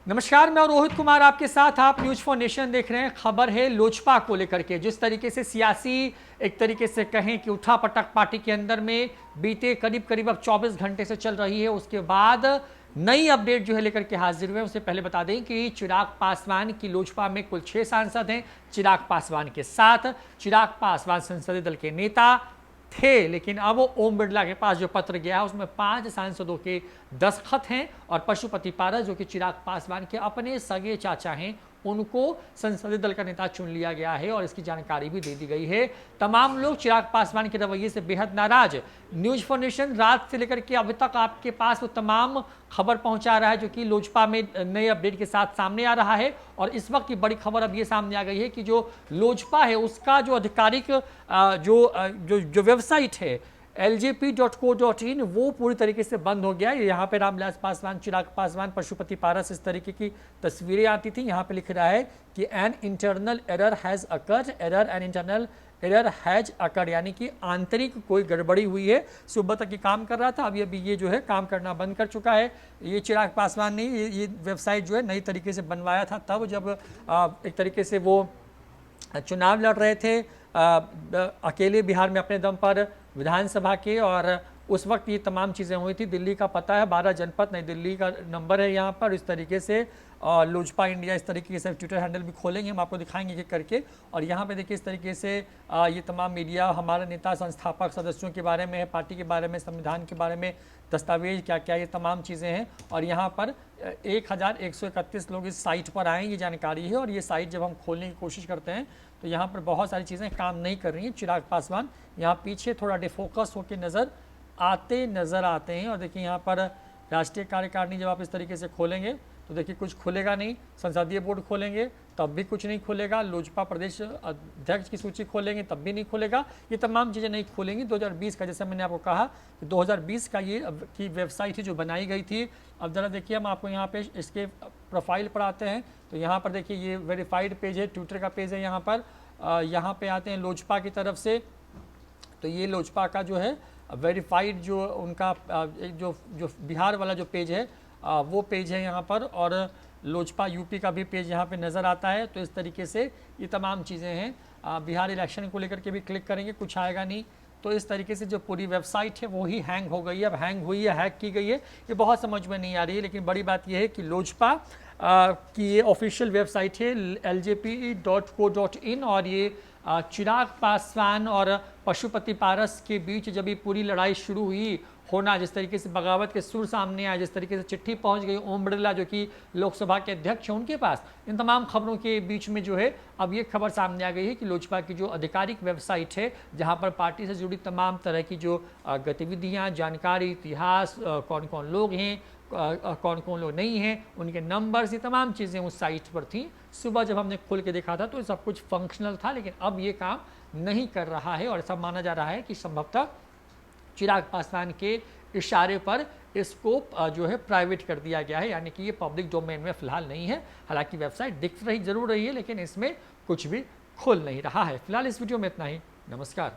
नमस्कार, मैं रोहित कुमार आपके साथ। आप न्यूज फॉर नेशन देख रहे हैं। खबर है लोजपा को लेकर के, जिस तरीके से सियासी एक तरीके से कहें कि उठापटक पार्टी के अंदर में बीते करीब करीब अब 24 घंटे से चल रही है। उसके बाद नई अपडेट जो है लेकर के हाजिर हुए। उससे पहले बता दें कि चिराग पासवान की लोजपा में कुल 6 सांसद हैं। चिराग पासवान के साथ चिराग पासवान संसदीय दल के नेता थे, लेकिन अब ओम बिरला के पास जो पत्र गया है उसमें 5 सांसदों के दस्तखत हैं और पशुपति पारस जो कि चिराग पासवान के अपने सगे चाचा हैं, उनको संसदीय दल का नेता चुन लिया गया है और इसकी जानकारी भी दे दी गई है। तमाम लोग चिराग पासवान के रवैये से बेहद नाराज। न्यूज फॉर नेशन रात से लेकर के अभी तक आपके पास वो तमाम खबर पहुंचा रहा है जो कि लोजपा में नए अपडेट के साथ सामने आ रहा है। और इस वक्त की बड़ी खबर अब ये सामने आ गई है कि जो लोजपा है उसका जो आधिकारिक जो वेबसाइट है ljp.co.in वो पूरी तरीके से बंद हो गया है। यहाँ पे रामविलास पासवान, चिराग पासवान, पशुपति पारस इस तरीके की तस्वीरें आती थी। यहाँ पे लिख रहा है कि an internal error has occurred, an internal error has occurred, यानी कि आंतरिक कोई गड़बड़ी हुई है। सुबह तक ये काम कर रहा था, अभी ये जो है काम करना बंद कर चुका है। ये चिराग पासवान ने ये वेबसाइट जो है नई तरीके से बनवाया था तब जब एक तरीके से वो चुनाव लड़ रहे थे अकेले बिहार में अपने दम पर विधानसभा के, और उस वक्त ये तमाम चीज़ें हुई थी। दिल्ली का पता है, 12 जनपद नई दिल्ली का नंबर है यहाँ पर। इस तरीके से लोजपा इंडिया इस तरीके से ट्विटर हैंडल भी खोलेंगे, हम आपको दिखाएंगे कि करके। और यहाँ पे देखिए इस तरीके से ये तमाम मीडिया हमारे नेता संस्थापक सदस्यों के बारे में है, पार्टी के बारे में, संविधान के बारे में, दस्तावेज क्या क्या, ये तमाम चीज़ें हैं। और यहाँ पर 1131 लोग इस साइट पर आए, ये जानकारी है। और ये साइट जब हम खोलने की कोशिश करते हैं तो यहाँ पर बहुत सारी चीज़ें काम नहीं कर रही हैं। चिराग पासवान यहाँ पीछे थोड़ा डिफोकस होकर नज़र आते हैं। और देखिए यहाँ पर राष्ट्रीय कार्यकारिणी जब आप इस तरीके से खोलेंगे तो देखिए कुछ खुलेगा नहीं। संसदीय बोर्ड खोलेंगे तब भी कुछ नहीं खुलेगा। लोजपा प्रदेश अध्यक्ष की सूची खोलेंगे तब भी नहीं खुलेगा। ये तमाम चीज़ें नहीं खुलेंगी। 2020 का, जैसे मैंने आपको कहा कि 2020 का ये की वेबसाइट है जो बनाई गई थी। अब ज़रा देखिए, हम आपको यहाँ पे इसके प्रोफाइल पर आते हैं तो यहाँ पर देखिए ये वेरीफाइड पेज है, ट्विटर का पेज है। यहाँ पर यहाँ पे आते हैं लोजपा की तरफ से, तो ये लोजपा का जो है वेरीफाइड जो उनका जो बिहार वाला जो पेज है वो पेज है यहाँ पर। और लोजपा यूपी का भी पेज यहाँ पे नज़र आता है। तो इस तरीके से ये तमाम चीज़ें हैं। बिहार इलेक्शन को लेकर के भी क्लिक करेंगे, कुछ आएगा नहीं। तो इस तरीके से जो पूरी वेबसाइट है वो ही हैंग हो गई है। अब हैंग हुई है, हैक की गई है, ये बहुत समझ में नहीं आ रही है। लेकिन बड़ी बात यह है कि लोजपा की ये ऑफिशियल वेबसाइट है ljp.co.in। और ये चिराग पासवान और पशुपति पारस के बीच जब ये पूरी लड़ाई शुरू हुई होना, जिस तरीके से बगावत के सुर सामने आए, जिस तरीके से चिट्ठी पहुंच गई ओम बिरला जो कि लोकसभा के अध्यक्ष हैं उनके पास, इन तमाम खबरों के बीच में जो है अब ये खबर सामने आ गई है कि लोजपा की जो आधिकारिक वेबसाइट है जहां पर पार्टी से जुड़ी तमाम तरह की जो गतिविधियां, जानकारी, इतिहास, कौन कौन लोग हैं, कौन कौन लोग नहीं हैं, उनके नंबर्स, ये तमाम चीज़ें उस साइट पर थी। सुबह जब हमने खोल के देखा था तो सब कुछ फंक्शनल था, लेकिन अब ये काम नहीं कर रहा है। और ऐसा माना जा रहा है कि संभवतः चिराग पासवान के इशारे पर इसको जो है प्राइवेट कर दिया गया है, यानी कि ये पब्लिक डोमेन में फिलहाल नहीं है। हालांकि वेबसाइट दिख रही जरूर रही है, लेकिन इसमें कुछ भी खुल नहीं रहा है। फिलहाल इस वीडियो में इतना ही। नमस्कार।